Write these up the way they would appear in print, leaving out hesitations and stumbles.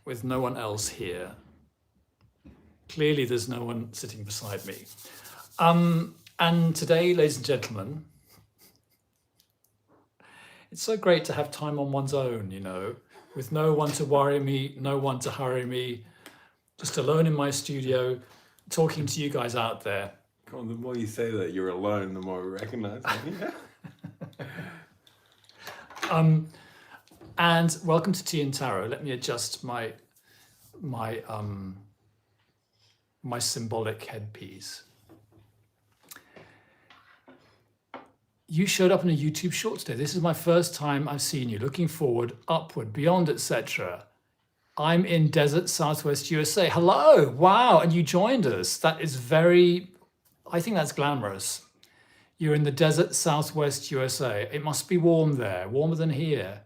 with no one else here. Clearly there's no one sitting beside me. And today, ladies and gentlemen, it's so great to have time on one's own, you know, with no one to worry me, no one to hurry me, just alone in my studio, talking to you guys out there. God, the more you say that you're alone, the more we recognize you. And welcome to Tea and Tarot. Let me adjust my symbolic headpiece. You showed up in a YouTube short today. This is my first time I've seen you. Looking forward, upward, beyond, etc. I'm in desert Southwest USA. Hello, wow, and you joined us. That is I think that's glamorous. You're in the desert Southwest USA. It must be warm there, warmer than here.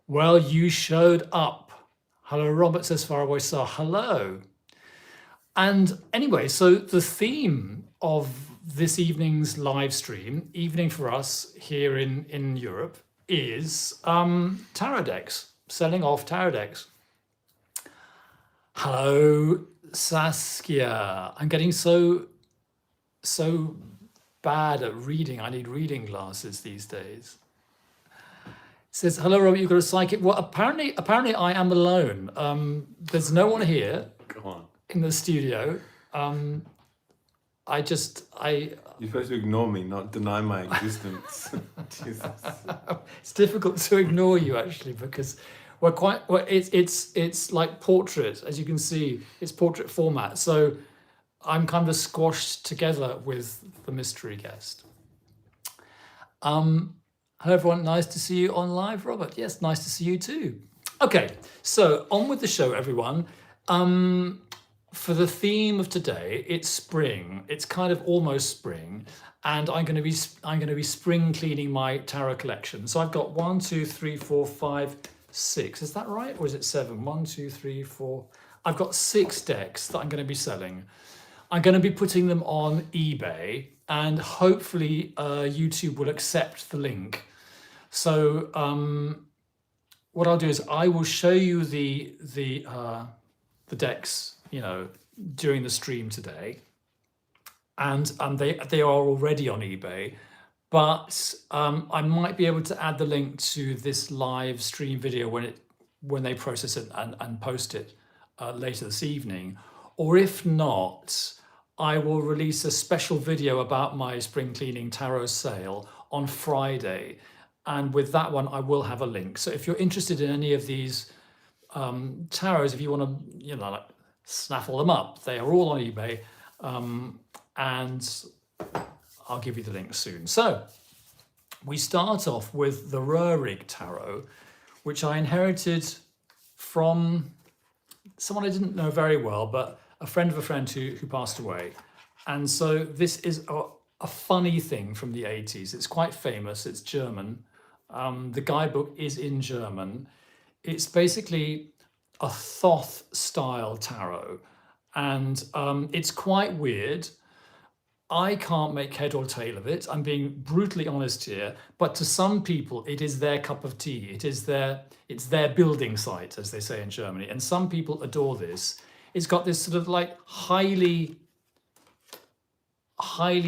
Well, you showed up. Hello, Robert says Faraway Star. Hello. And anyway, so the theme of this evening's live stream, evening for us here in Europe, is tarot decks, selling off tarot decks. Hello, Saskia. I'm getting so bad at reading. I need reading glasses these days. Says, hello, Robert, you've got a psychic. Well, apparently I am alone. There's no one here. Go on. In the studio. You're supposed to ignore me, not deny my existence. Jesus. It's difficult to ignore you actually, because it's like portrait, as you can see, it's portrait format. So I'm kind of squashed together with the mystery guest. Hello everyone, nice to see you on live, Robert. Yes, nice to see you too. Okay, so on with the show, everyone. For the theme of today, it's spring. It's kind of almost spring, and I'm going to be spring cleaning my tarot collection. So I've got 1, 2, 3, 4, 5, 6. Is that right, or is it 7? 1, 2, 3, 4. I've got 6 decks that I'm going to be selling. I'm going to be putting them on eBay, and hopefully YouTube will accept the link. So what I'll do is I will show you the decks, you know, during the stream today, and they are already on eBay, but I might be able to add the link to this live stream video when they process it and post it later this evening, or if not, I will release a special video about my spring cleaning tarot sale on Friday, and with that one I will have a link. So if you're interested in any of these tarots, if you want to, you know, like, snaffle them up, they are all on eBay, and I'll give you the link soon. So we start off with the Rurik Tarot, which I inherited from someone I didn't know very well, but a friend of a friend who passed away. And so this is a funny thing from the 80s. It's quite famous. It's German. The guidebook is in German. It's basically a Thoth style tarot, and it's quite weird. I can't make head or tail of it. I'm being brutally honest here, but to some people it is their cup of tea. It's their building site, as they say in Germany, and some people adore this. It's got this sort of like highly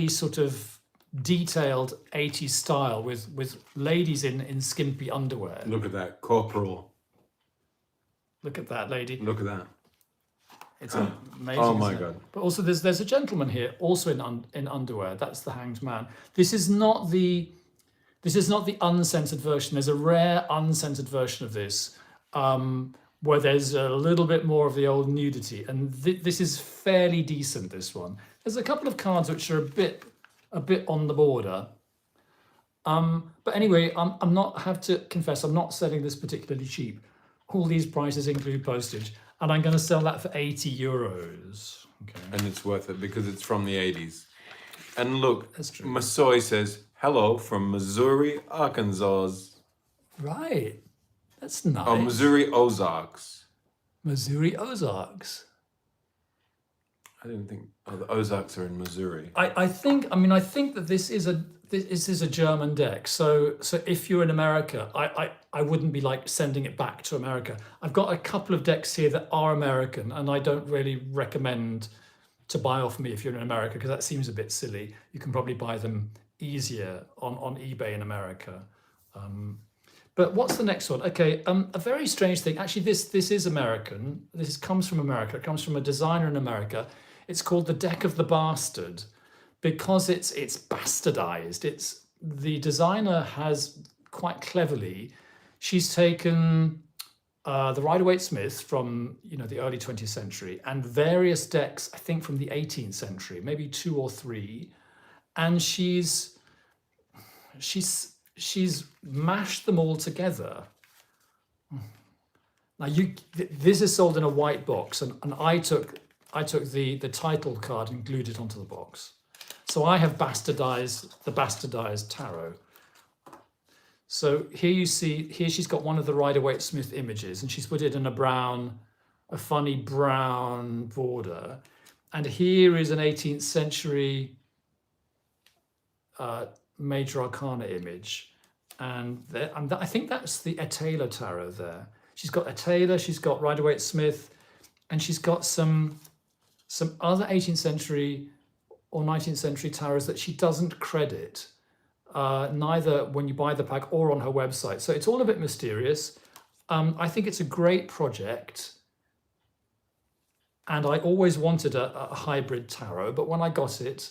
sort of detailed 80s style with ladies in skimpy underwear. Look at that, corporal. Look at that, lady. Look at that. It's amazing. Oh my God. But also there's a gentleman here also in underwear. That's the Hanged Man. This is not the uncensored version. There's a rare uncensored version of this where there's a little bit more of the old nudity, and this is fairly decent, this one. There's a couple of cards which are a bit on the border. But anyway, I have to confess, I'm not selling this particularly cheap. All these prices include postage, and I'm going to sell that for 80 euros. Okay. And it's worth it because it's from the 80s. And look, That's true. Masoy says, hello from Missouri, Arkansas. Right. That's nice. Oh, Missouri Ozarks. Missouri Ozarks. I didn't think, the Ozarks are in Missouri. I think that this is this is a German deck. So if you're in America, I wouldn't be like sending it back to America. I've got a couple of decks here that are American, and I don't really recommend to buy off me if you're in America, because that seems a bit silly. You can probably buy them easier on eBay in America. But what's the next one? Okay, a very strange thing. Actually, this is American. This comes from America. It comes from a designer in America. It's called the Deck of the Bastard, because it's bastardized. It's the designer has quite cleverly. She's taken the Rider-Waite-Smith from the early 20th century and various decks, I think from the 18th century, maybe 2 or 3, and she's mashed them all together. Now this is sold in a white box, and I took the title card and glued it onto the box. So I have bastardized the bastardized tarot. So here she's got one of the Rider-Waite-Smith images, and she's put it in a funny brown border. And here is an 18th century Major Arcana image. And I think that's the Etala tarot there. She's got Etala, she's got Rider-Waite-Smith, and she's got some other 18th century or 19th century tarots that she doesn't credit, neither when you buy the pack or on her website. So it's all a bit mysterious. I think it's a great project. And I always wanted a hybrid tarot, but when I got it,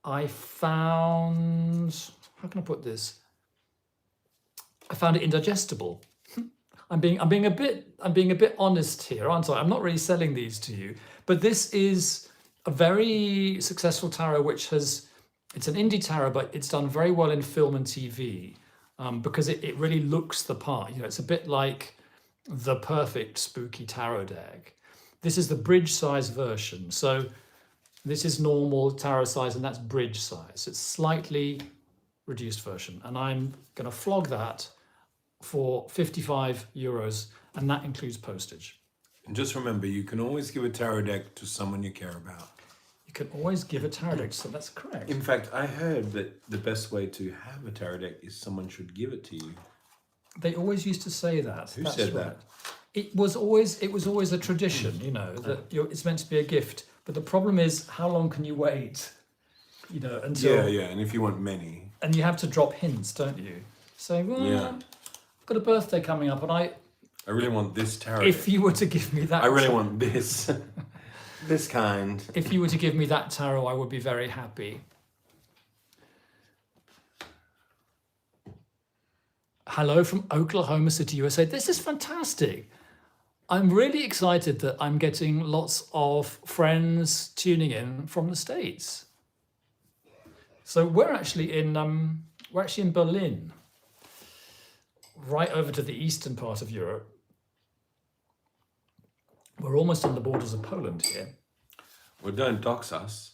I found, how can I put this? I found it indigestible. I'm being a bit honest here, aren't I? I'm not really selling these to you, but this is a very successful tarot, it's an indie tarot, but it's done very well in film and TV, because it really looks the part. It's a bit like the perfect spooky tarot deck. This is the bridge size version. So this is normal tarot size, and that's bridge size. It's slightly reduced version, and I'm going to flog that for €55, and that includes postage. And just remember, you can always give a tarot deck to someone you care about. You can always give a tarot deck, so that's correct. In fact, I heard that the best way to have a tarot deck is someone should give it to you. They always used to say that. Who said that? It was always a tradition, that it's meant to be a gift. But the problem is, how long can you wait? Until Yeah, and if you want many, and you have to drop hints, don't you? Saying, well, I've got a birthday coming up, and I really want this tarot. If you were to give me that, I really want this, this kind. If you were to give me that tarot, I would be very happy. Hello from Oklahoma City, USA. This is fantastic. I'm really excited that I'm getting lots of friends tuning in from the States. So we're actually in Berlin, right over to the eastern part of Europe. We're almost on the borders of Poland here. Well, don't dox us.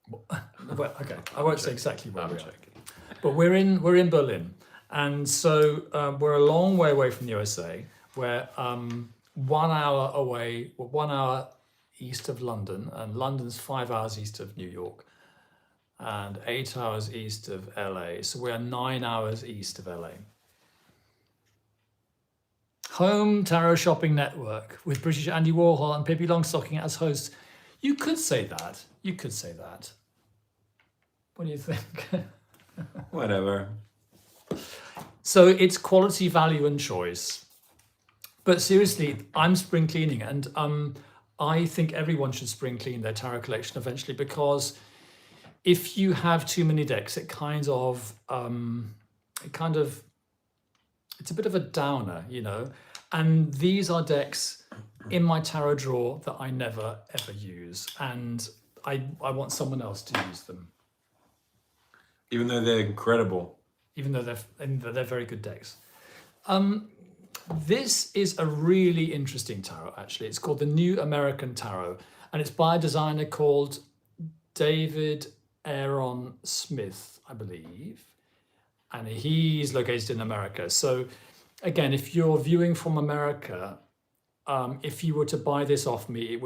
Well, okay, I won't say exactly where we are, but we're in Berlin, and so we're a long way away from the USA. We're 1 hour away, 1 hour east of London, and London's 5 hours east of New York, and 8 hours east of LA. So we're 9 hours east of LA. Home Tarot Shopping Network with British Andy Warhol and Pippi Longstocking as hosts. You could say that. You could say that. What do you think? Whatever. So it's quality, value, and choice. But seriously, I'm spring cleaning, and I think everyone should spring clean their tarot collection eventually, because if you have too many decks, it's a bit of a downer, And these are decks in my tarot drawer that I never ever use, and I want someone else to use them. Even though they're incredible. Even though they're very good decks. This is a really interesting tarot, actually. It's called the New American Tarot, and it's by a designer called David Aaron Smith, I believe. And he's located in America. So again, if you're viewing from America, if you were to buy this off me,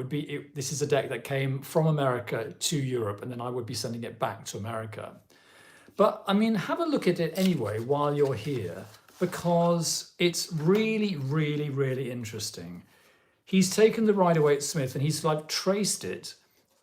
this is a deck that came from America to Europe, and then I would be sending it back to America. But I mean, have a look at it anyway while you're here, because it's really, really, really interesting. He's taken the Rider-Waite-Smith and he's like traced it,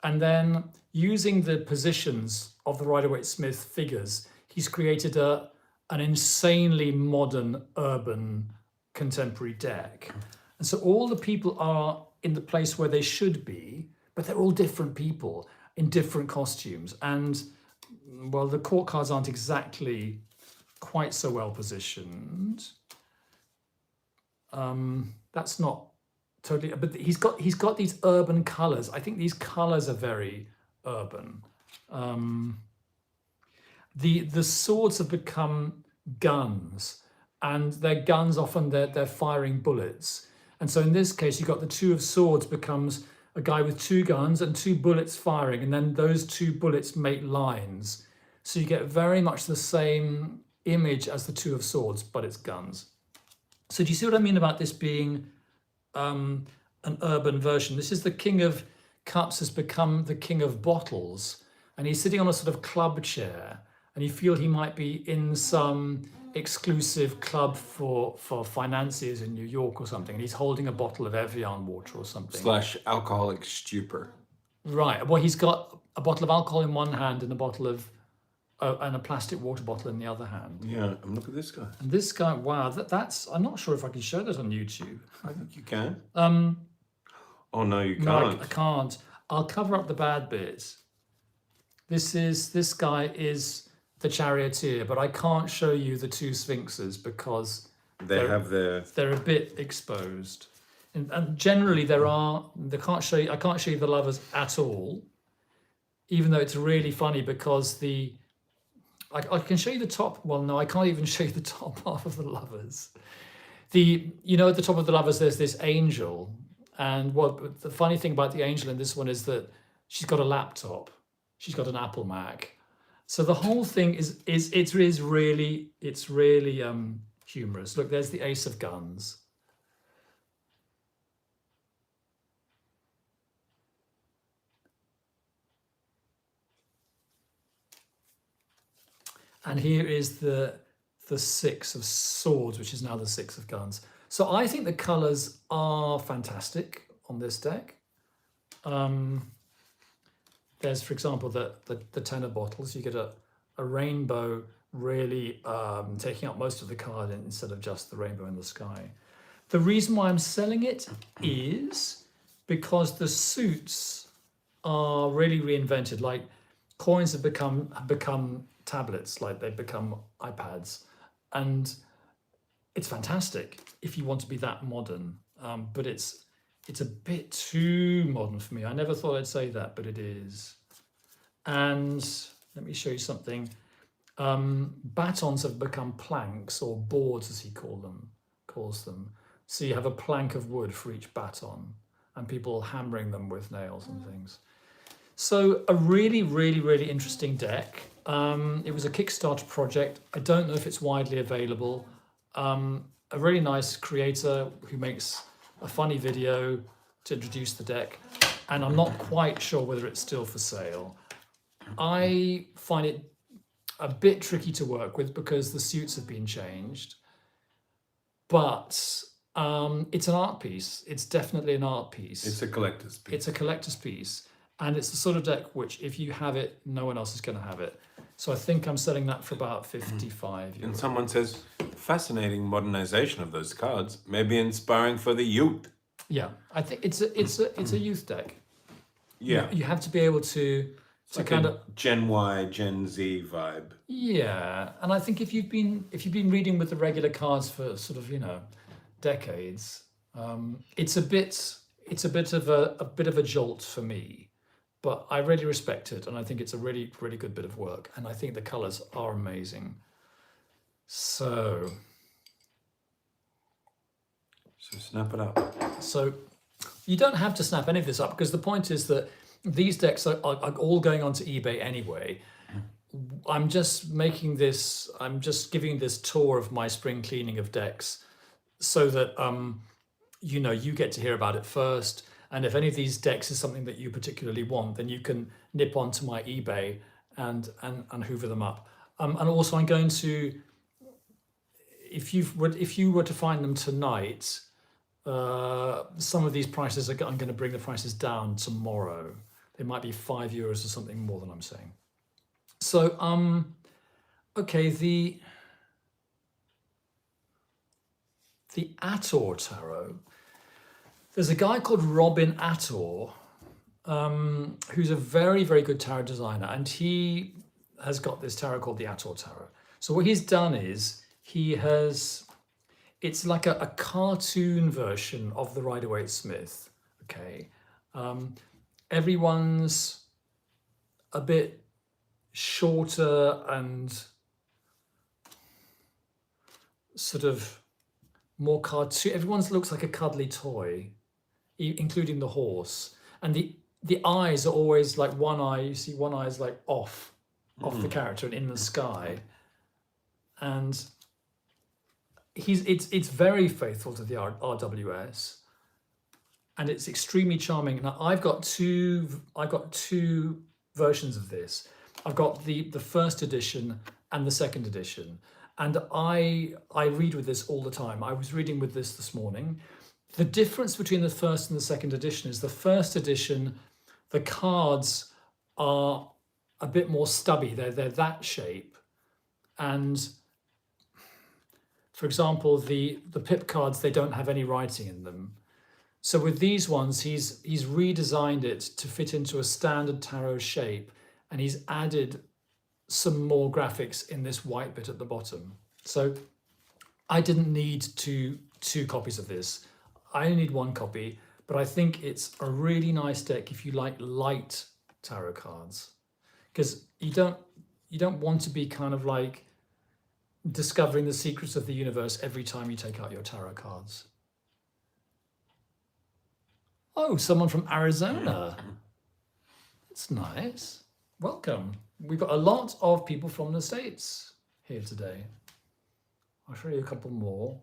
and then using the positions of the Rider-Waite-Smith figures, he's created an insanely modern, urban, contemporary deck. And so all the people are in the place where they should be, but they're all different people in different costumes. And well, the court cards aren't exactly quite so well positioned. That's not totally, but he's got these urban colors. I think these colors are very urban. The swords have become guns, and they're guns often they're firing bullets. And so in this case, you've got the two of swords becomes a guy with two guns and two bullets firing, and then those two bullets make lines. So you get very much the same image as the two of swords, but it's guns. So do you see what I mean about this being an urban version? This is the King of Cups has become the King of Bottles, and he's sitting on a sort of club chair, and you feel he might be in some exclusive club for financiers in New York or something, and he's holding a bottle of Evian water or something. / alcoholic stupor. Right. Well, he's got a bottle of alcohol in one hand and a bottle of and a plastic water bottle in the other hand. Yeah, and look at this guy. And this guy, wow, that's I'm not sure if I can show that on YouTube. I think you can. Oh no, you can't. No, I can't. I'll cover up the bad bits. This guy is the charioteer, but I can't show you the two sphinxes because they're a bit exposed. And generally I can't show you the lovers at all, even though it's really funny because I can show you the top. Well, no, I can't even show you the top half of the lovers. At the top of the lovers, there's this angel. And the funny thing about the angel in this one is that she's got a laptop. She's got an Apple Mac. So the whole thing is really humorous. Look, there's the Ace of Guns. And here is the Six of Swords, which is now the Six of Guns. So I think the colors are fantastic on this deck. There's, for example, the Ten of Bottles. You get a rainbow really taking up most of the card instead of just the rainbow in the sky. The reason why I'm selling it is because the suits are really reinvented. Like coins have become tablets, like they've become iPads, and it's fantastic if you want to be that modern, but it's a bit too modern for me. I never thought I'd say that, but it is. And let me show you something. Batons have become planks, or boards as he calls them. So you have a plank of wood for each baton, and people hammering them with nails and things. So a really, really, really interesting deck. It was a Kickstarter project. I don't know if it's widely available. A really nice creator who makes a funny video to introduce the deck, and I'm not quite sure whether it's still for sale. I find it a bit tricky to work with because the suits have been changed, but it's an art piece. It's definitely an art piece. It's a collector's piece. It's a collector's piece, and it's the sort of deck which, if you have it, no one else is going to have it. So I think I'm selling that for about 55 euros. And someone says, fascinating modernization of those cards, maybe inspiring for the youth. Yeah, I think it's a youth deck. Yeah, you have to be able to like kind a of Gen Y, Gen Z vibe. Yeah, and I think if you've been reading with the regular cards for sort of decades, it's a bit of a jolt for me. But I really respect it, and I think it's a really, really good bit of work. And I think the colours are amazing. So snap it up. So you don't have to snap any of this up, because the point is that these decks are all going onto eBay anyway. I'm just giving this tour of my spring cleaning of decks so that you get to hear about it first. And if any of these decks is something that you particularly want, then you can nip onto my eBay and hoover them up. And also I'm going to, if you were to find them tonight, some of these prices I'm going to bring the prices down tomorrow. They might be €5 or something more than I'm saying. So okay, the Attor tarot. There's a guy called Robin Attor, who's a very, very good tarot designer, and he has got this tarot called the Attor tarot. So what he's done is it's like a cartoon version of the Rider-Waite-Smith. Okay, everyone's a bit shorter and sort of more cartoon. Everyone's looks like a cuddly toy, including the horse. And the eyes are always like one eye. You see one eye is like off the character and in the sky. And it's very faithful to the RWS, and it's extremely charming. Now I've got two versions of this. I've got the first edition and the second edition, and I read with this all the time. I was reading with this morning. The difference between the first and the second edition is the first edition, the cards are a bit more stubby. They're that shape, and for example, the pip cards, they don't have any writing in them. So with these ones, he's redesigned it to fit into a standard tarot shape, and he's added some more graphics in this white bit at the bottom. So I didn't need two copies of this. I only need one copy, but I think it's a really nice deck if you like light tarot cards, because you don't want to be kind of like discovering the secrets of the universe every time you take out your tarot cards. Oh, someone from Arizona. That's nice. Welcome. We've got a lot of people from the States here today. I'll show you a couple more.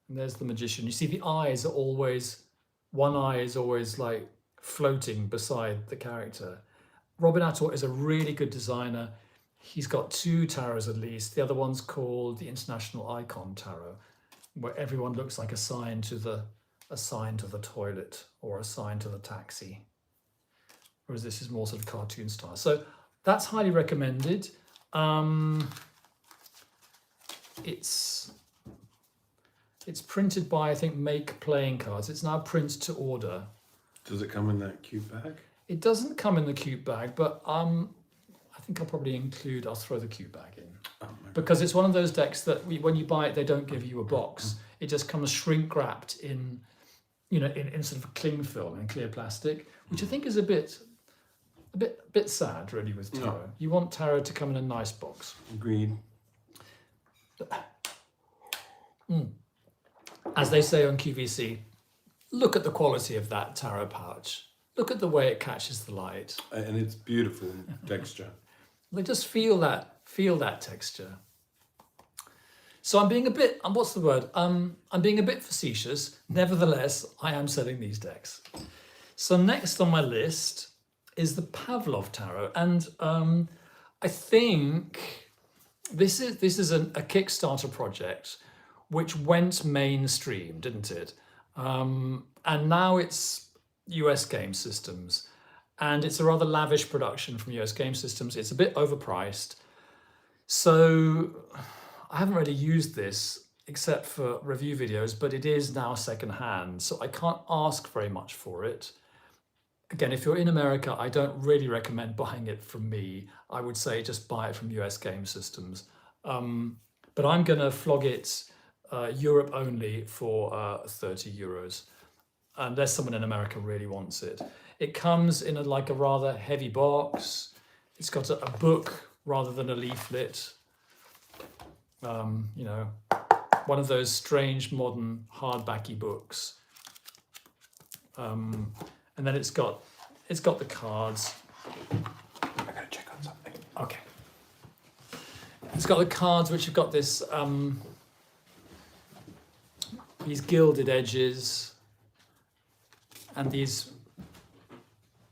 And there's the Magician. You see the eyes are always, one eye is always like floating beside the character. Robin Attor is a really good designer. He's got two tarots at least. The other one's called the International Icon Tarot, where everyone looks like a sign to the toilet or a sign to the taxi. Whereas this is more sort of cartoon style. So that's highly recommended. It's printed by, I think, Make Playing Cards. It's now print to order. Does it come in that cute bag? It doesn't come in the cute bag, but I think I'll probably I'll throw the cute bag in. Oh, because it's one of those decks that when you buy it, they don't give you a box. It just comes shrink wrapped in sort of cling film and clear plastic, which I think is a bit sad, really, with tarot. No. You want tarot to come in a nice box. Agreed. As they say on QVC, look at the quality of that tarot pouch. Look at the way it catches the light. And it's beautiful texture. They just feel that texture. So I'm being a bit, what's the word? I'm being a bit facetious. Nevertheless, I am selling these decks. So next on my list is the Pavlov Tarot. And I think this is a Kickstarter project which went mainstream, didn't it? And now it's US Game Systems. And it's a rather lavish production from US Game Systems. It's a bit overpriced. So I haven't really used this except for review videos, but it is now secondhand. So I can't ask very much for it. Again, if you're in America, I don't really recommend buying it from me. I would say just buy it from US Game Systems. But I'm going to flog it Europe only for €30, unless someone in America really wants it. It comes in a rather heavy box. It's got a book rather than a leaflet. One of those strange modern hardbacky books. And then it's got the cards. I gotta check on something. Okay. It's got the cards which have got this these gilded edges and these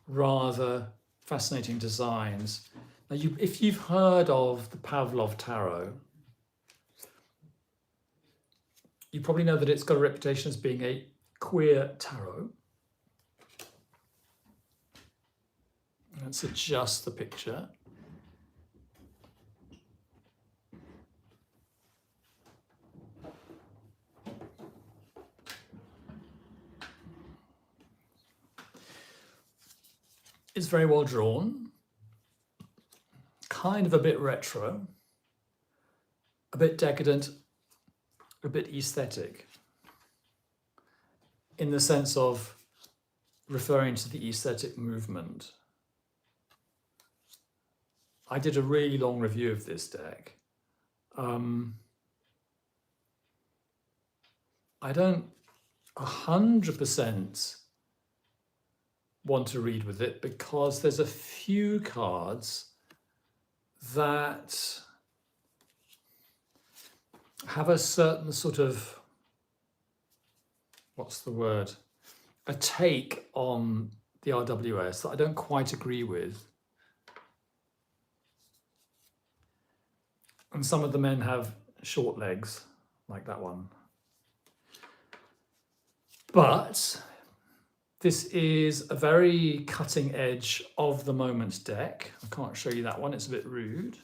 rather fascinating designs. Now, if you've heard of the Pavlov tarot, you probably know that it's got a reputation as being a queer tarot. Let's adjust the picture. It's very well drawn, kind of a bit retro, a bit decadent, a bit aesthetic, in the sense of referring to the aesthetic movement. I did a really long review of this deck. I don't 100% want to read with it because there's a few cards that have a certain sort of, what's the word, a take on the RWS that I don't quite agree with. And some of the men have short legs, like that one. But this is a very cutting edge of the moment deck. I can't show you that one, it's a bit rude.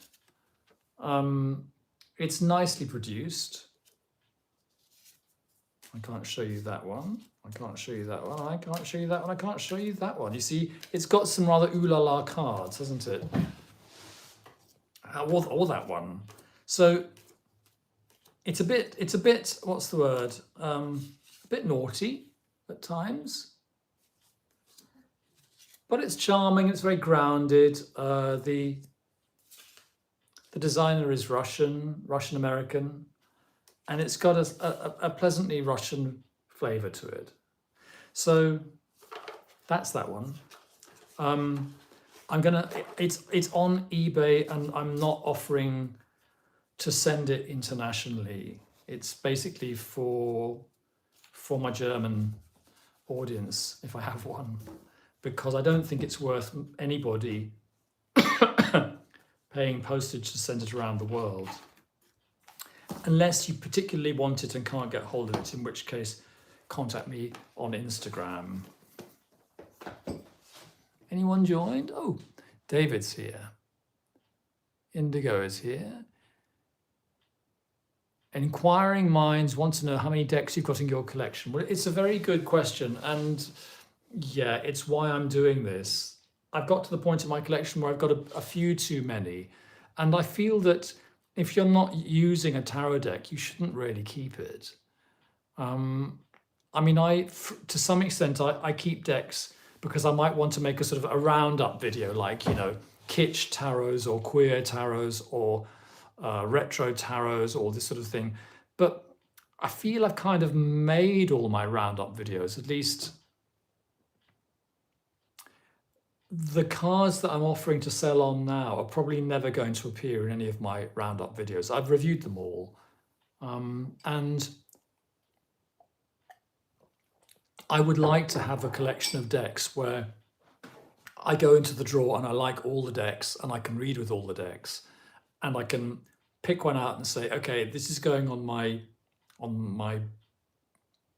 It's nicely produced. I can't show you that one. I can't show you that one. I can't show you that one. I can't show you that one. You see, it's got some rather ooh la la cards, hasn't it? Or that one. So it's a bit, what's the word? A bit naughty at times. But it's charming, it's very grounded. The designer is Russian-American, and it's got a pleasantly Russian flavor to it. So that's that one. It's on eBay, and I'm not offering to send it internationally. It's basically for my German audience, if I have one, because I don't think it's worth anybody paying postage to send it around the world, unless you particularly want it and can't get hold of it, in which case contact me on Instagram. Anyone joined? Oh, David's here. Indigo is here. Inquiring minds want to know how many decks you've got in your collection. Well, it's a very good question, and yeah, it's why I'm doing this. I've got to the point in my collection where I've got a few too many, and I feel that if you're not using a tarot deck, you shouldn't really keep it. I mean, to some extent, I keep decks because I might want to make a sort of a roundup video, like, you know, kitsch tarots or queer tarots or retro tarots, all this sort of thing. But I feel I've kind of made all my roundup videos, at least the cards that I'm offering to sell on now are probably never going to appear in any of my roundup videos. I've reviewed them all. And I would like to have a collection of decks where I go into the drawer and I like all the decks and I can read with all the decks and I can pick one out and say, okay, this is going on my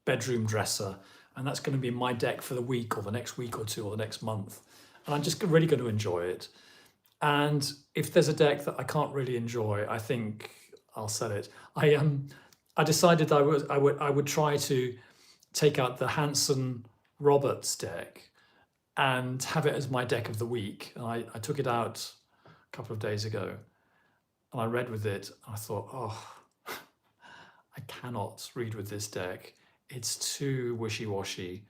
bedroom dresser, and that's going to be my deck for the week or the next week or two or the next month. And I'm just really going to enjoy it. And if there's a deck that I can't really enjoy, I think I'll sell it. I decided I would try to take out the Hanson Roberts deck and have it as my deck of the week. And I took it out a couple of days ago and I read with it. And I thought, oh, I cannot read with this deck. It's too wishy-washy.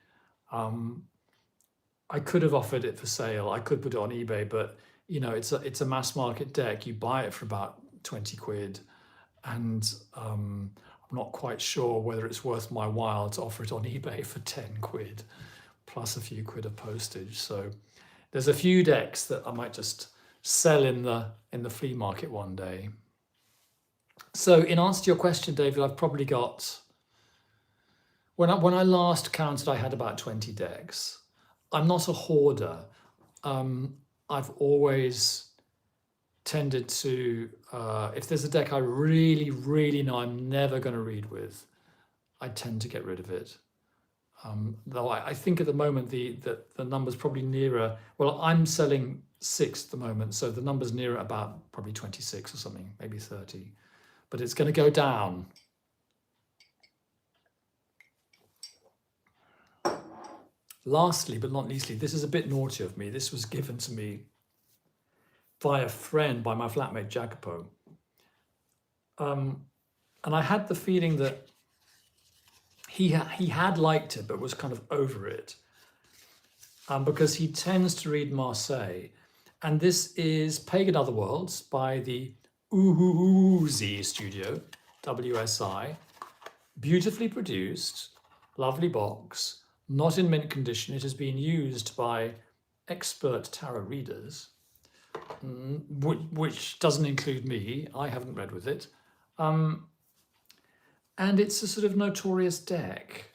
I could have offered it for sale. I could put it on eBay, but you know, it's a mass market deck. You buy it for about 20 quid, and I'm not quite sure whether it's worth my while to offer it on eBay for 10 quid, plus a few quid of postage. So there's a few decks that I might just sell in the flea market one day. So in answer to your question, David, I've probably got, when I last counted, I had about 20 decks. I'm not a hoarder. I've always tended to, if there's a deck I really, really know I'm never going to read with, I tend to get rid of it. Though I think at the moment the number's probably nearer, well, I'm selling 6 at the moment, so the number's nearer about probably 26 or something, maybe 30. But it's going to go down. Lastly, but not leastly, this is a bit naughty of me. This was given to me by a friend, by my flatmate Jacopo. And I had the feeling that he had liked it, but was kind of over it. Because he tends to read Marseille. And this is Pagan Otherworlds by the Uzi Studio, WSI. Beautifully produced, lovely box, not in mint condition. It has been used by expert tarot readers, which doesn't include me. I haven't read with it. And it's a sort of notorious deck.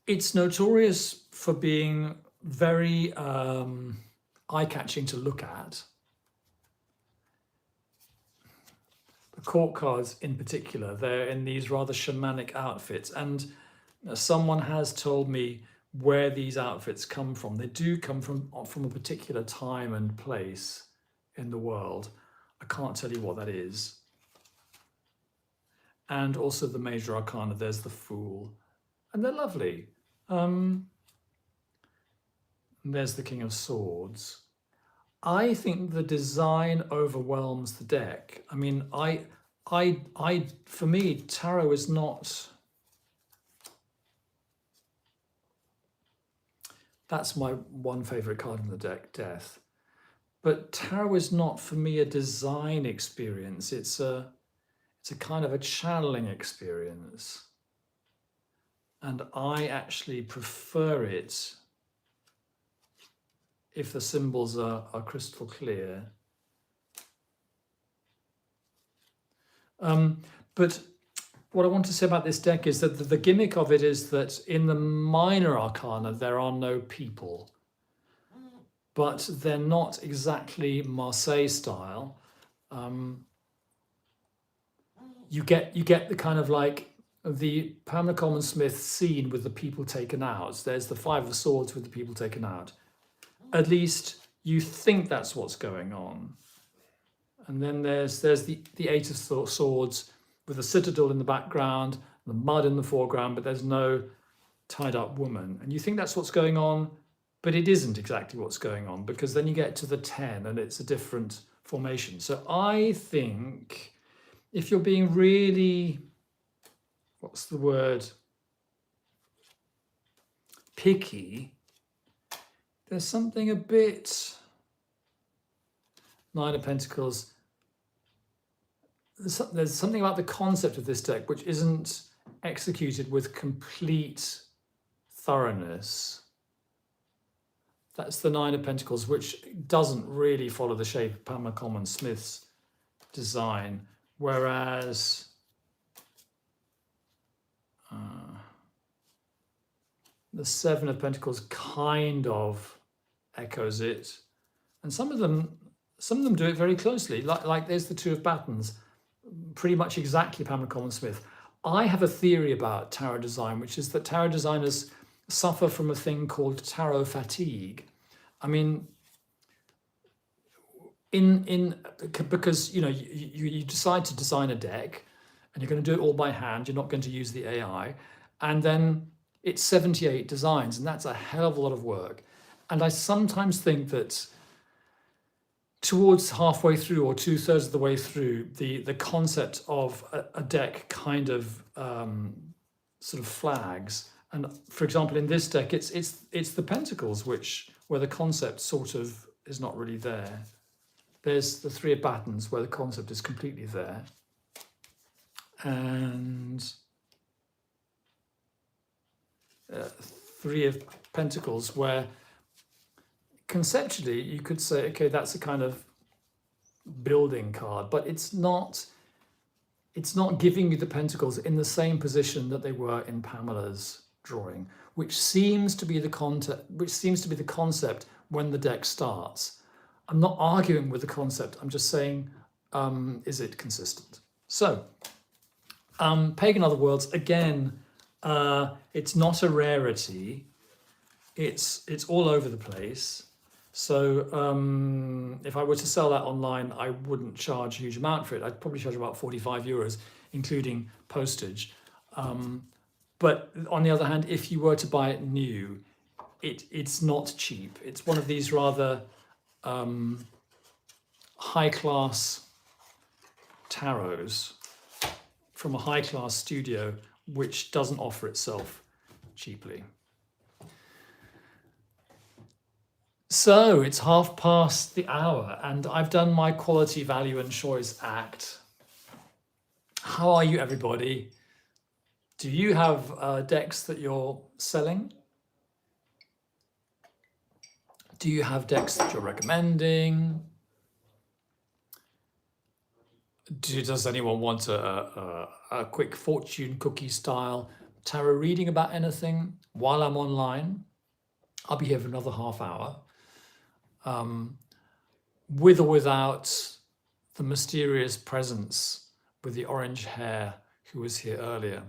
It's notorious for being very eye-catching to look at. The court cards in particular, they're in these rather shamanic outfits. And someone has told me where these outfits come from. They do come from a particular time and place in the world. I can't tell you what that is. And also the major arcana, there's the Fool. And they're lovely. There's the King of Swords. I think the design overwhelms the deck. I mean, for me, tarot is not... That's my one favorite card in the deck, Death. But tarot is not, for me, a design experience. It's a kind of a channeling experience. And I actually prefer it if the symbols are crystal clear. But what I want to say about this deck is that the gimmick of it is that in the minor arcana, there are no people. But they're not exactly Marseille style. You get the kind of like the Pamela Coleman Smith scene with the people taken out. There's the 5 of Swords with the people taken out. At least you think that's what's going on. And then there's the 8 of Swords with the citadel in the background, the mud in the foreground, but there's no tied up woman. And you think that's what's going on, but it isn't exactly what's going on, because then you get to the 10 and it's a different formation. So I think if you're being really, what's the word, picky, there's something a bit, 9 of Pentacles, there's something about the concept of this deck which isn't executed with complete thoroughness. That's the 9 of Pentacles, which doesn't really follow the shape of Pamela Coleman Smith's design, whereas the 7 of Pentacles kind of echoes it, and some of them do it very closely. Like there's the 2 of Batons, pretty much exactly Pamela Coleman Smith. I have a theory about tarot design, which is that tarot designers suffer from a thing called tarot fatigue. I mean, because you decide to design a deck, and you're going to do it all by hand. You're not going to use the AI, and then it's 78 designs, and that's a hell of a lot of work. And I sometimes think that towards halfway through or 2/3 of the way through, the concept of a deck kind of sort of flags. And for example, in this deck, it's the Pentacles where the concept sort of is not really there. There's the 3 of Batons where the concept is completely there, and 3 of Pentacles where conceptually you could say, okay, that's a kind of building card, but it's not giving you the Pentacles in the same position that they were in Pamela's drawing, which seems to be the concept when the deck starts. I'm not arguing with the concept. I'm just saying, is it consistent? So, pagan other worlds, again, it's not a rarity. It's all over the place. So if I were to sell that online, I wouldn't charge a huge amount for it. I'd probably charge about 45 euros, including postage. But on the other hand, if you were to buy it new, it's not cheap. It's one of these rather high-class tarots from a high-class studio, which doesn't offer itself cheaply. So it's 1:30, and I've done my quality, value, and choice act. How are you, everybody? Do you have decks that you're selling? Do you have decks that you're recommending? Does anyone want a quick fortune cookie style tarot reading about anything while I'm online? I'll be here for another half hour. With or without the mysterious presence with the orange hair who was here earlier.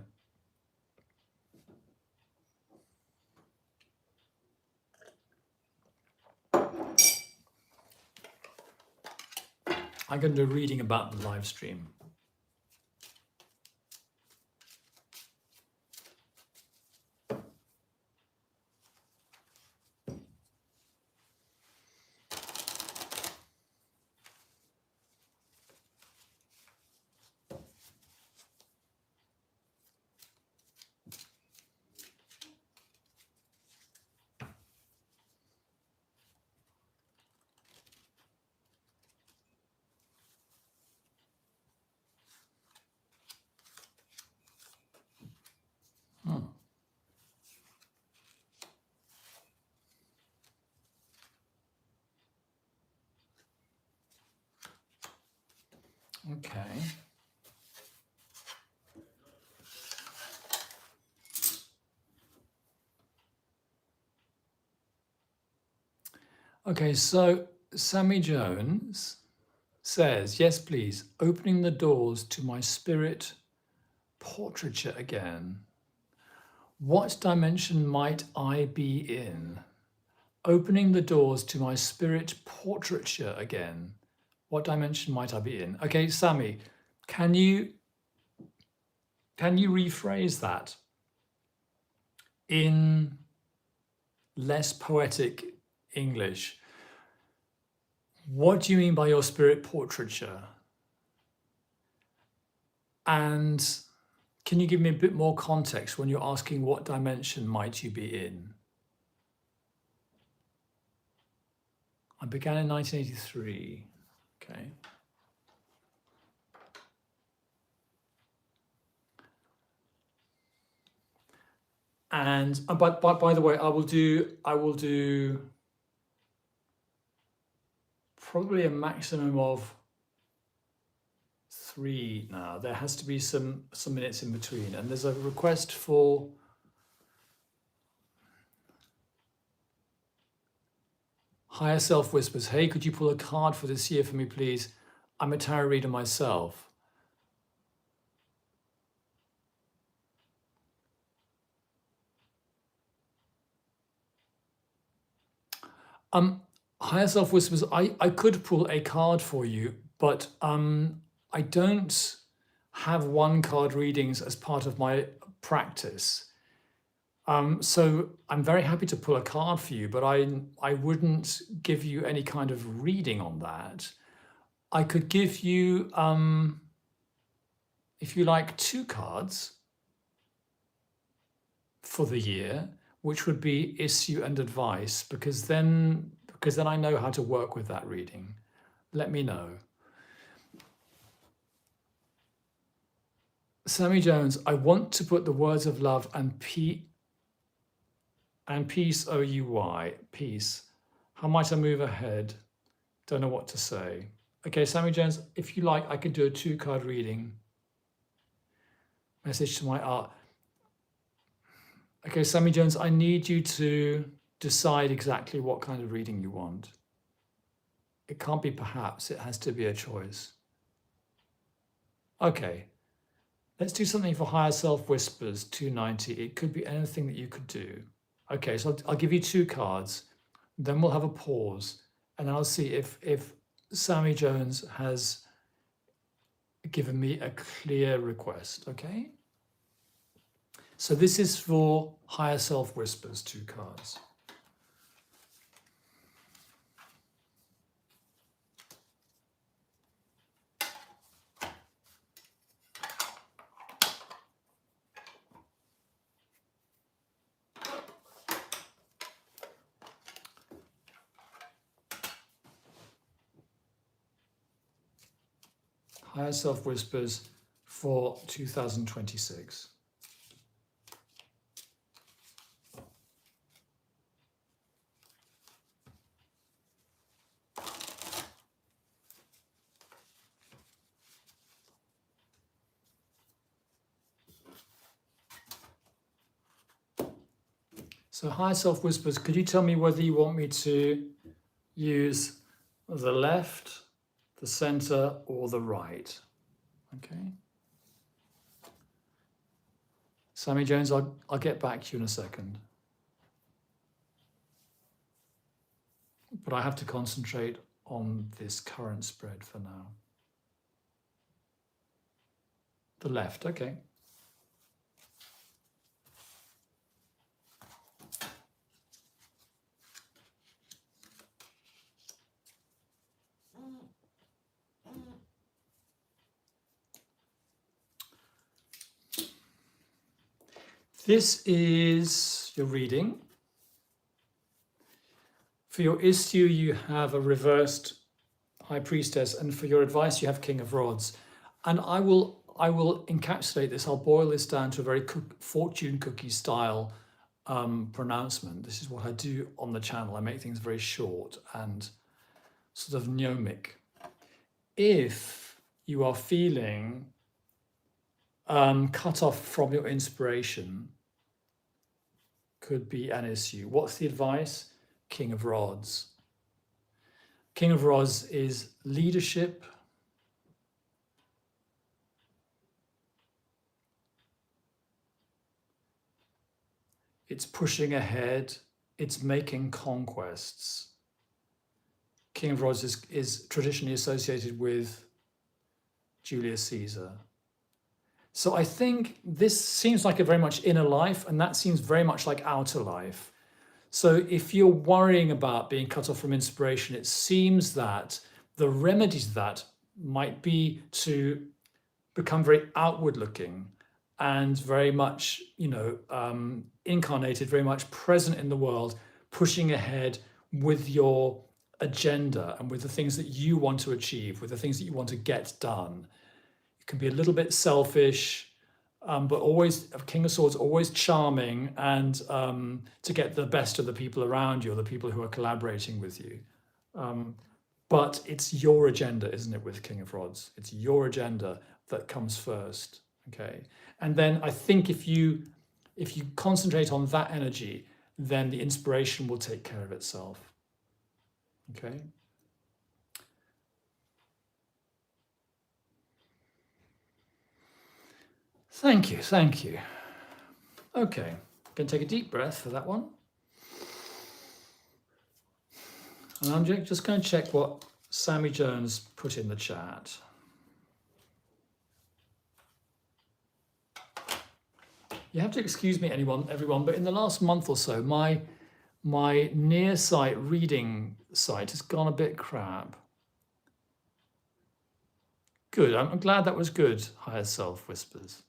I'm going to do a reading about the live stream. Okay. Okay, so Sammy Jones says, yes, please, opening the doors to my spirit portraiture again. What dimension might I be in? Opening the doors to my spirit portraiture again. What dimension might I be in? Okay, Sammy, can you rephrase that in less poetic English? What do you mean by your spirit portraiture? And can you give me a bit more context when you're asking what dimension might you be in? I began in 1983. Okay. And but by the way, I will do probably a maximum of 3 now. There has to be some minutes in between, and there's a request for Higher Self Whispers. Hey, could you pull a card for this year for me, please? I'm a tarot reader myself. Higher Self Whispers, I could pull a card for you, but I don't have one card readings as part of my practice. So I'm very happy to pull a card for you, but I wouldn't give you any kind of reading on that. I could give you, if you like, 2 cards for the year, which would be issue and advice, because then I know how to work with that reading. Let me know. Sammy Jones, I want to put the words of love and peace, OUY, peace. How might I move ahead? Don't know what to say. Okay, Sammy Jones, if you like, I could do a 2-card reading. Message to my art. Okay, Sammy Jones, I need you to decide exactly what kind of reading you want. It can't be perhaps, it has to be a choice. Okay, let's do something for Higher Self Whispers, 290. It could be anything that you could do. Okay, so I'll give you 2 cards, then we'll have a pause, and I'll see if Sammy Jones has given me a clear request, okay? So this is for Higher Self Whispers, 2 cards. Higher Self Whispers for 2026. So Higher Self Whispers, could you tell me whether you want me to use the left, the center, or the right? Okay. Sammy Jones, I'll get back to you in a second. But I have to concentrate on this current spread for now. The left, okay. This is your reading. For your issue, you have a reversed High Priestess, and for your advice, you have King of Rods. And I will encapsulate this. I'll boil this down to a very fortune cookie style pronouncement. This is what I do on the channel. I make things very short and sort of gnomic. If you are feeling cut off from your inspiration, could be an issue. What's the advice? King of Rods. King of Rods is leadership, it's pushing ahead, it's making conquests. King of Rods is traditionally associated with Julius Caesar. So I think this seems like a very much inner life, and that seems very much like outer life. So if you're worrying about being cut off from inspiration, it seems that the remedy to that might be to become very outward looking and very much, incarnated, very much present in the world, pushing ahead with your agenda and with the things that you want to achieve, with the things that you want to get done. It can be a little bit selfish, but always, King of Swords, always charming, and to get the best of the people around you or the people who are collaborating with you. But it's your agenda, isn't it, with King of Rods? It's your agenda that comes first, okay? And then I think if you concentrate on that energy, then the inspiration will take care of itself, okay? Thank you, thank you. Okay, going to take a deep breath for that one. And I'm just going to check what Sammy Jones put in the chat. You have to excuse me, everyone, but in the last month or so, my near sight reading site has gone a bit crap. Good, I'm glad that was good, Higher Self Whispers.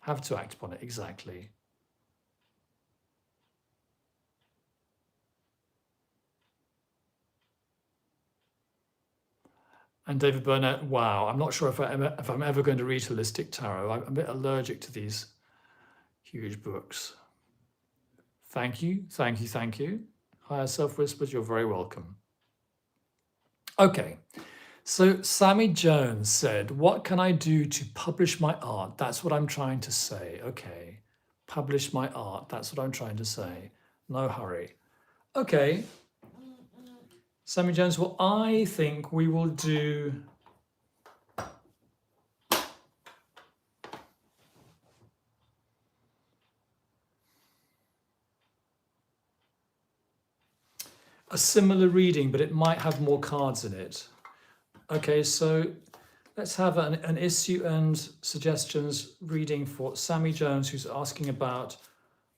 Have to act upon it, exactly. And David Burnett, wow, I'm not sure if I'm ever going to read Holistic Tarot. I'm a bit allergic to these huge books. Thank you, thank you, thank you. Higher Self Whispers, you're very welcome. Okay, so Sammy Jones said, what can I do to publish my art? That's what I'm trying to say. Okay, publish my art. That's what I'm trying to say. No hurry. Okay, Sammy Jones, well, I think we will do a similar reading, but it might have more cards in it. Okay, so let's have an issue and suggestions reading for Sammy Jones, who's asking about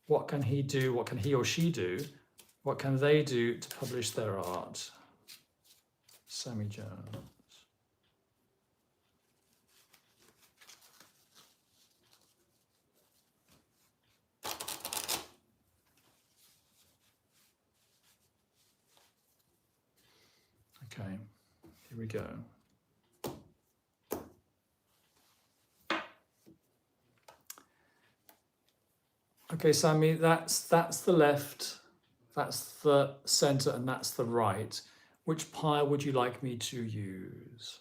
what can he do, what can he or she do, what can they do to publish their art. Sammy Jones. Okay, here we go. Okay, Sammy, that's the left, that's the center, and that's the right. Which pile would you like me to use?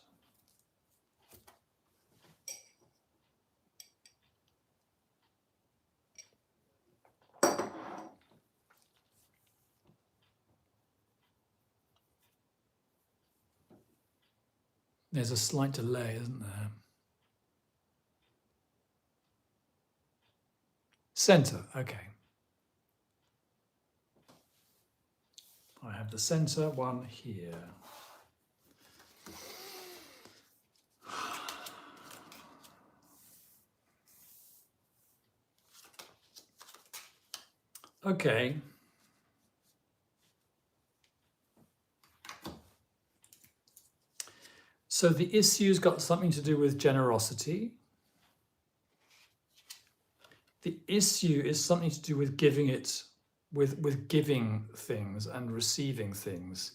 There's a slight delay, isn't there? Center, okay. I have the center one here. Okay. So the issue's got something to do with generosity. The issue is something to do with giving it, with giving things and receiving things.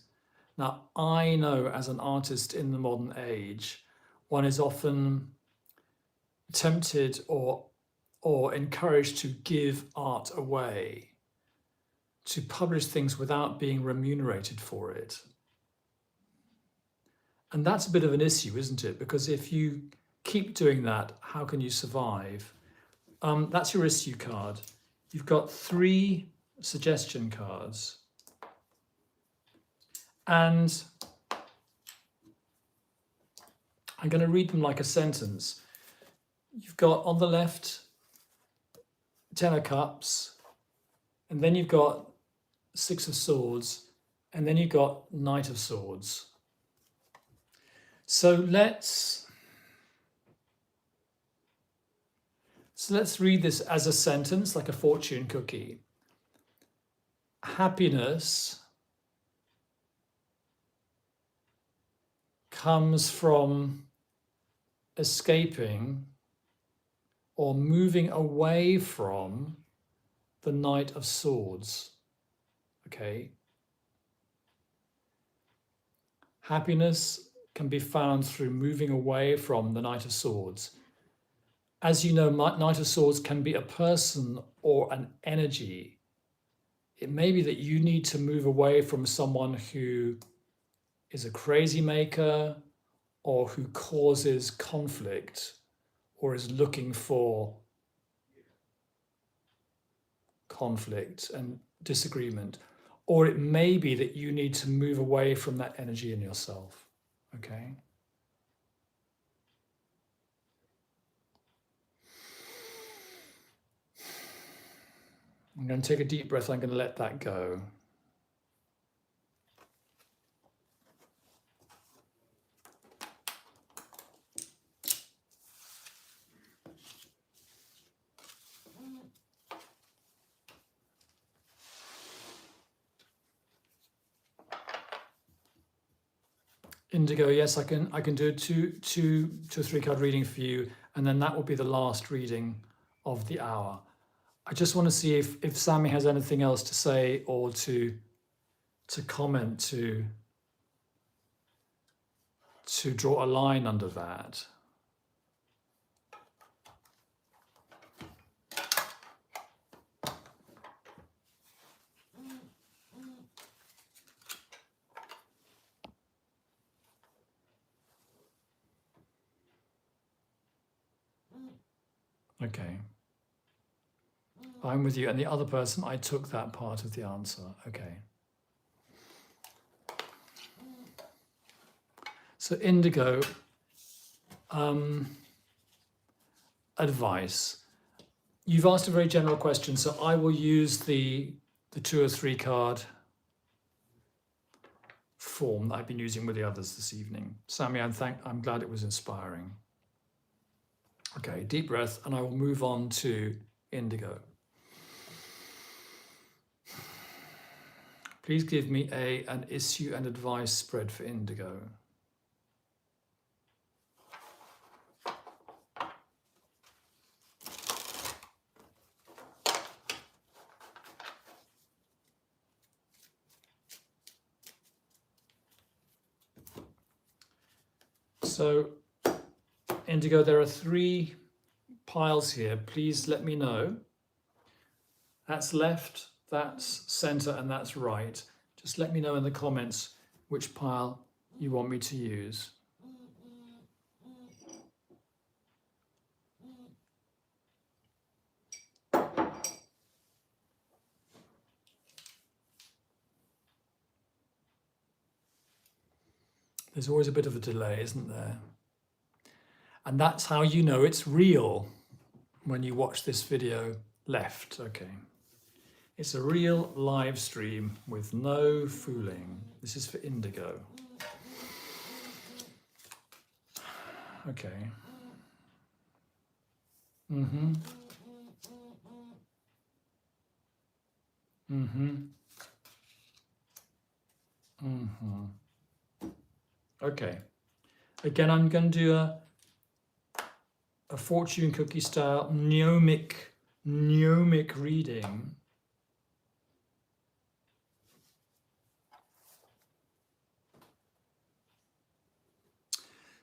Now, I know as an artist in the modern age, one is often tempted or encouraged to give art away, to publish things without being remunerated for it. And that's a bit of an issue, isn't it? Because if you keep doing that, how can you survive? That's your issue card. You've got 3 suggestion cards. And I'm going to read them like a sentence. You've got on the left 10 of Cups, and then you've got 6 of Swords, and then you've got Knight of Swords. So let's read this as a sentence, like a fortune cookie. Happiness comes from escaping or moving away from the Knight of Swords. Okay? Happiness can be found through moving away from the Knight of Swords. As you know, Knight of Swords can be a person or an energy. It may be that you need to move away from someone who is a crazy maker or who causes conflict or is looking for conflict and disagreement. Or it may be that you need to move away from that energy in yourself. Okay? I'm going to take a deep breath. I'm going to let that go. Indigo, yes, I can do a two or 3 card reading for you, and then that will be the last reading of the hour. I just want to see if Sammy has anything else to say or to comment, to draw a line under that. Okay. I'm with you. And the other person, I took that part of the answer. Okay. So indigo, advice. You've asked a very general question, so I will use the 2 or 3 card form that I've been using with the others this evening. Sammy, I'm glad it was inspiring. Okay, deep breath, and I will move on to indigo. Please give me an issue and advice spread for indigo. So, indigo, there are 3 piles here. Please let me know. That's left, that's center, and that's right. Just let me know in the comments which pile you want me to use. There's always a bit of a delay, isn't there? And that's how you know it's real when you watch this video left. Okay. It's a real live stream with no fooling. This is for indigo. Okay. Mm-hmm. Mm-hmm. Mm-hmm. Okay. Again, I'm going to do a fortune cookie style gnomic reading.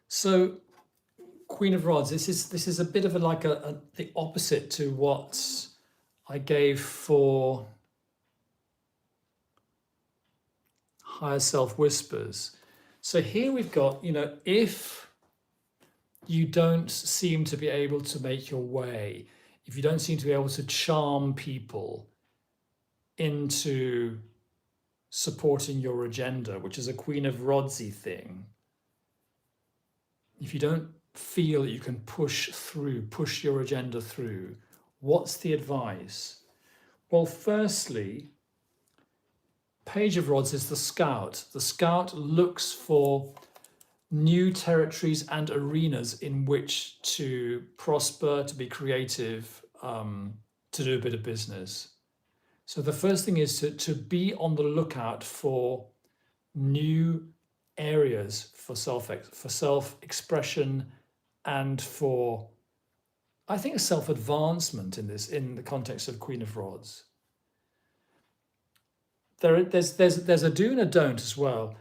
So, Queen of Rods, this is a bit of the opposite to what I gave for Higher Self Whispers. So here we've got, if you don't seem to be able to make your way, if you don't seem to be able to charm people into supporting your agenda, which is a Queen of Rodsy thing, if you don't feel that you can push your agenda through, what's the advice? Well, firstly, Page of Rods is the scout. The scout looks for new territories and arenas in which to prosper, to be creative, to do a bit of business. So the first thing is to be on the lookout for new areas for self-expression and for, I think, self-advancement in the context of Queen of Rods. There's a do and a don't as well.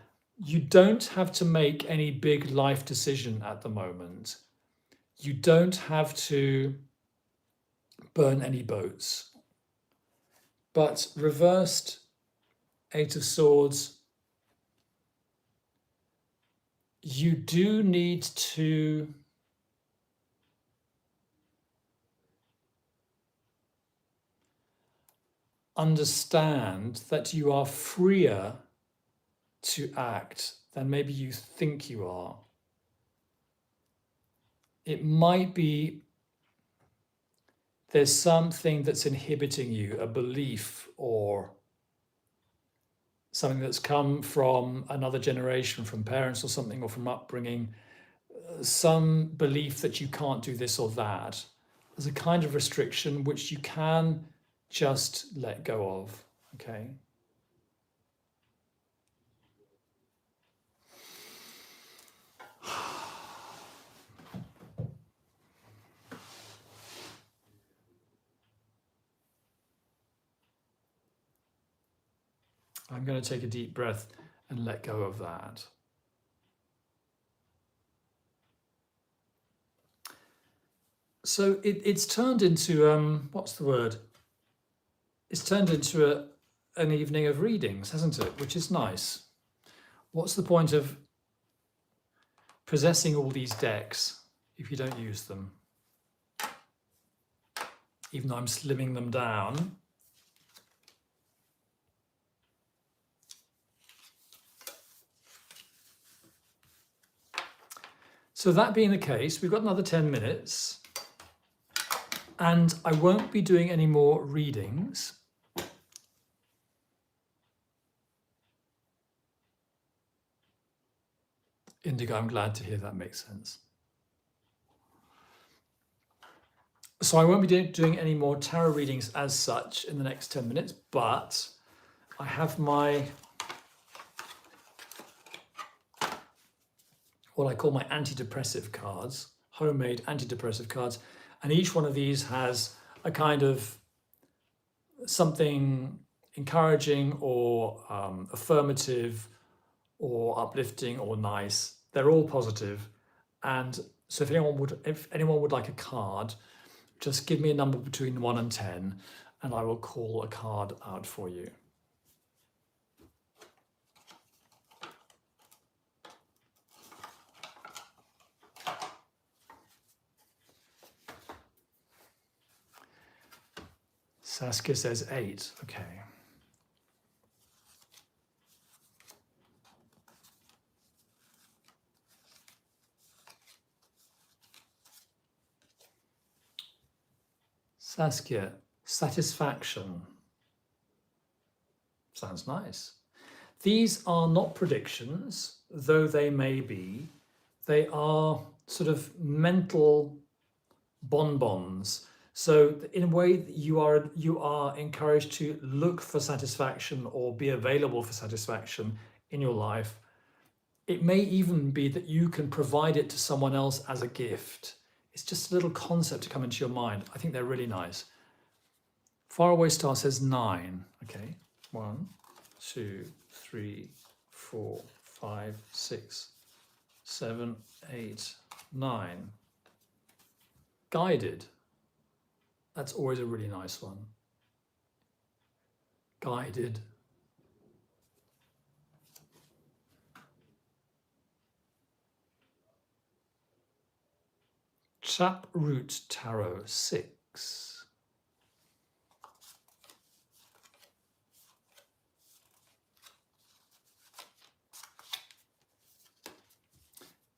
You don't have to make any big life decision at the moment. You don't have to burn any boats. But reversed 8 of Swords, you do need to understand that you are freer to act than maybe you think you are. It might be there's something that's inhibiting you, a belief or something that's come from another generation, from parents or something, or from upbringing, some belief that you can't do this or that. There's a kind of restriction which you can just let go of, okay? I'm going to take a deep breath and let go of that. So it's turned into, what's the word? It's turned into an evening of readings, hasn't it? Which is nice. What's the point of possessing all these decks if you don't use them? Even though I'm slimming them down. So that being the case, we've got another 10 minutes and I won't be doing any more readings. Indigo, I'm glad to hear that makes sense. So I won't be doing any more tarot readings as such in the next 10 minutes, but I have my, what I call my antidepressive cards, homemade antidepressive cards. And each one of these has a kind of something encouraging or affirmative or uplifting or nice. They're all positive. And so if anyone would like a card, just give me a number between 1 and 10 and I will call a card out for you. Saskia says 8. Okay. Saskia, satisfaction. Sounds nice. These are not predictions, though they may be. They are sort of mental bonbons. So in a way, you are encouraged to look for satisfaction or be available for satisfaction in your life. It may even be that you can provide it to someone else as a gift. It's just a little concept to come into your mind. I think they're really nice. Faraway Star says 9. Okay, 1, 2, 3, 4, 5, 6, 7, 8, 9. Guided. That's always a really nice one. Guided. Taproot Tarot 6.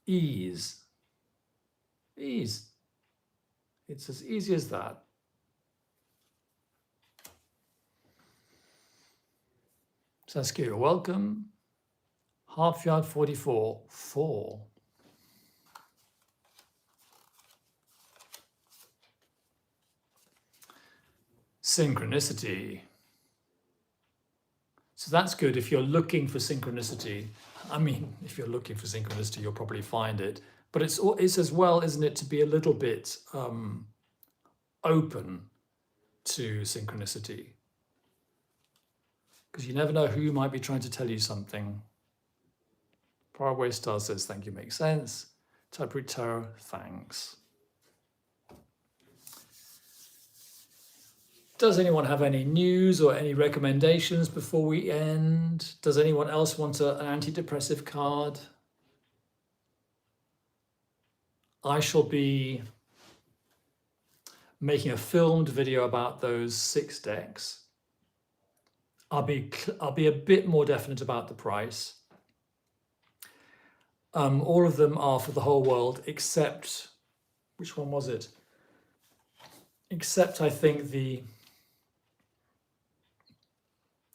Ease. Ease. It's as easy as that. Saskia, welcome. Half yard 44, 4. Synchronicity. So that's good if you're looking for synchronicity. I mean, if you're looking for synchronicity, you'll probably find it. But it's as well, isn't it, to be a little bit open to synchronicity. Because you never know who might be trying to tell you something. Faraway Star says, thank you, makes sense. Taproot Tarot, thanks. Does anyone have any news or any recommendations before we end? Does anyone else want an antidepressive card? I shall be making a filmed video about those 6 decks. I'll be a bit more definite about the price. All of them are for the whole world, except, which one was it? Except I think the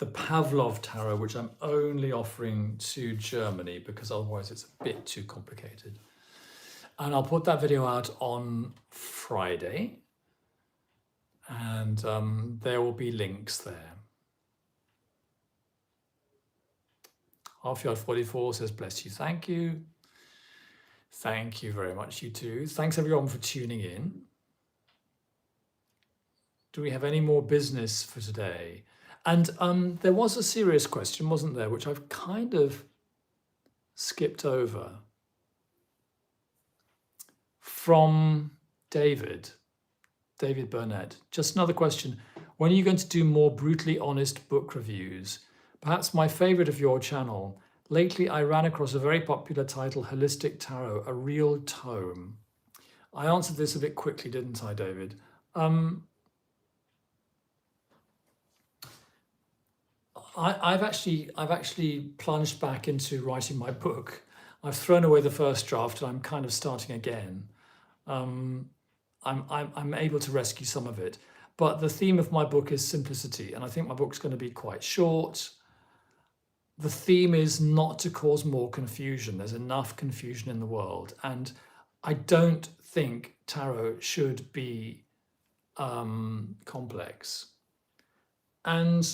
Pavlov Tarot, which I'm only offering to Germany because otherwise it's a bit too complicated. And I'll put that video out on Friday and there will be links there. Half Yard 44 says, bless you, thank you. Thank you very much, you too. Thanks everyone for tuning in. Do we have any more business for today? And there was a serious question, wasn't there, which I've kind of skipped over. From David Burnett. Just another question. When are you going to do more brutally honest book reviews? Perhaps my favorite of your channel. Lately, I ran across a very popular title, Holistic Tarot, a real tome. I answered this a bit quickly, didn't I, David? I've actually plunged back into writing my book. I've thrown away the first draft and I'm kind of starting again. I'm able to rescue some of it. But the theme of my book is simplicity, and I think my book's going to be quite short. The theme is not to cause more confusion. There's enough confusion in the world, and I don't think tarot should be complex. And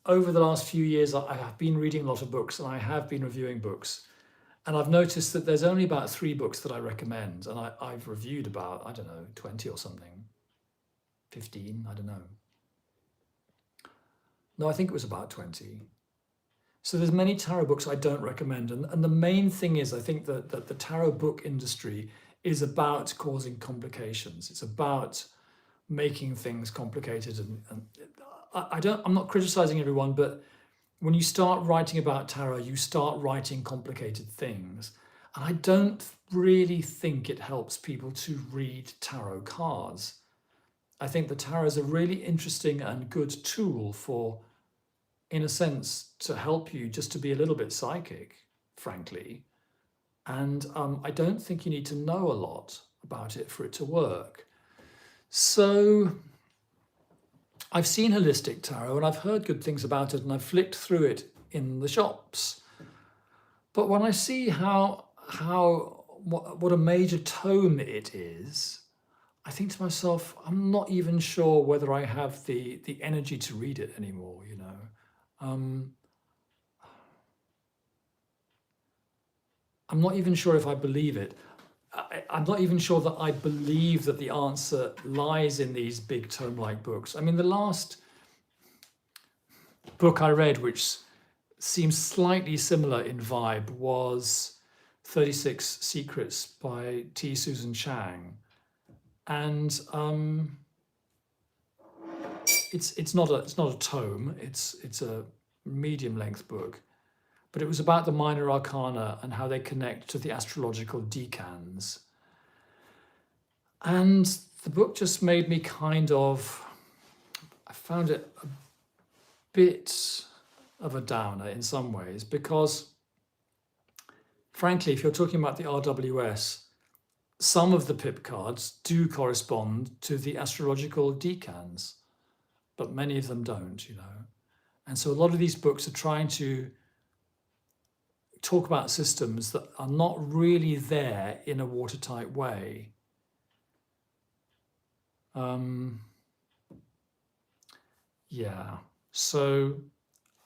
over the last few years, I have been reading a lot of books and I have been reviewing books. And I've noticed that there's only about 3 books that I recommend. And I've reviewed about, I don't know, 20 or something. 15, I don't know. No, I think it was about 20. So there's many tarot books I don't recommend. And the main thing is, I think that the tarot book industry is about causing complications. It's about making things complicated. And I'm not criticizing everyone, but when you start writing about tarot, you start writing complicated things. And I don't really think it helps people to read tarot cards. I think the tarot is a really interesting and good tool for, in a sense, to help you just to be a little bit psychic, frankly. And I don't think you need to know a lot about it for it to work. So I've seen holistic tarot and I've heard good things about it and I've flicked through it in the shops. But when I see what a major tome it is, I think to myself, I'm not even sure whether I have the energy to read it anymore, you know. I'm not even sure if I believe it. I'm not even sure that I believe that the answer lies in these big tome-like books. I mean, the last book I read, which seems slightly similar in vibe, was 36 Secrets by T. Susan Chang. And it's not a tome, it's a medium-length book. But it was about the minor arcana and how they connect to the astrological decans. And the book just made me I found it a bit of a downer in some ways, because frankly, if you're talking about the RWS, some of the pip cards do correspond to the astrological decans, but many of them don't, you know. And so a lot of these books are trying to talk about systems that are not really there in a watertight way. Yeah, so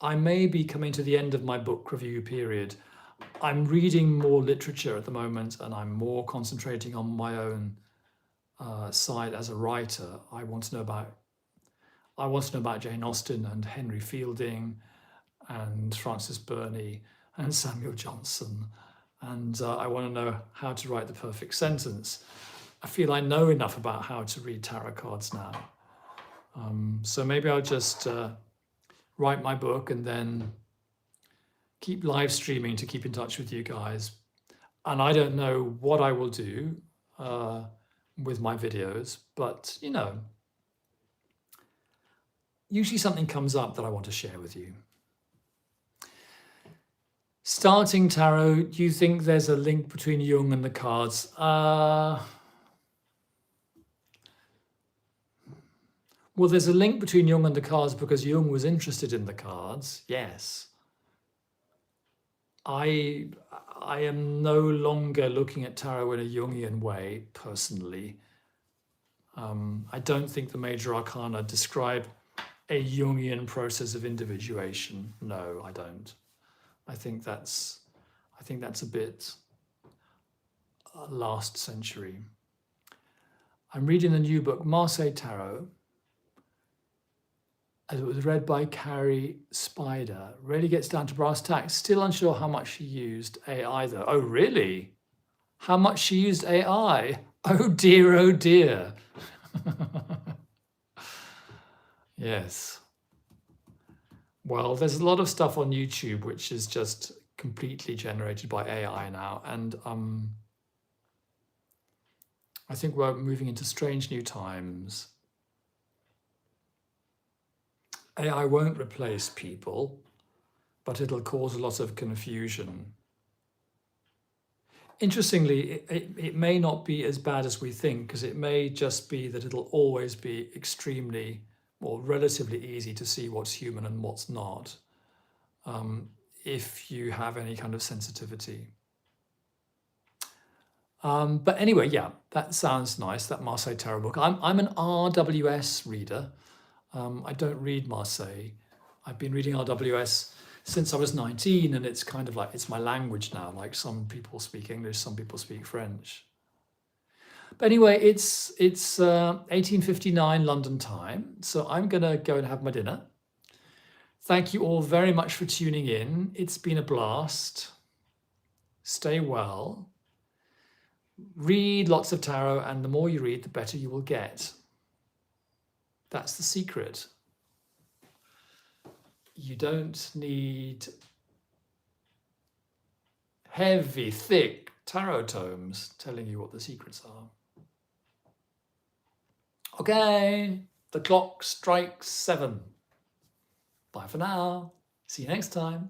I may be coming to the end of my book review period. I'm reading more literature at the moment and I'm more concentrating on my own side as a writer. I want to know about Jane Austen and Henry Fielding and Frances Burney and Samuel Johnson. And I want to know how to write the perfect sentence. I feel I know enough about how to read tarot cards now. So maybe I'll just write my book and then keep live streaming to keep in touch with you guys. And I don't know what I will do with my videos, but you know, usually something comes up that I want to share with you. Starting tarot, do you think there's a link between Jung and the cards? Well, there's a link between Jung and the cards because Jung was interested in the cards, yes. I am no longer looking at tarot in a Jungian way, personally. I don't think the major arcana describe a Jungian process of individuation. No, I don't. I think that's a bit last century. I'm reading the new book, Marseille Tarot. It was read by Carrie Spider. Really gets down to brass tacks. Still unsure how much she used AI though. Oh, really? How much she used AI? Oh dear, oh dear. Yes. Well, there's a lot of stuff on YouTube which is just completely generated by AI now. And I think we're moving into strange new times. AI won't replace people, but it'll cause a lot of confusion. Interestingly, it may not be as bad as we think, because it may just be that it'll always be extremely or relatively easy to see what's human and what's not, if you have any kind of sensitivity. But anyway, yeah, that sounds nice, that Marseille Tarot book. I'm an RWS reader. I don't read Marseille. I've been reading RWS since I was 19, and it's kind of like, it's my language now. Like, some people speak English, some people speak French. But anyway, it's 18:59 London time, so I'm gonna go and have my dinner. Thank you all very much for tuning in. It's been a blast. Stay well. Read lots of tarot, and the more you read, the better you will get. That's the secret. You don't need heavy, thick tarot tomes telling you what the secrets are. Okay, the clock strikes 7. Bye for now. See you next time.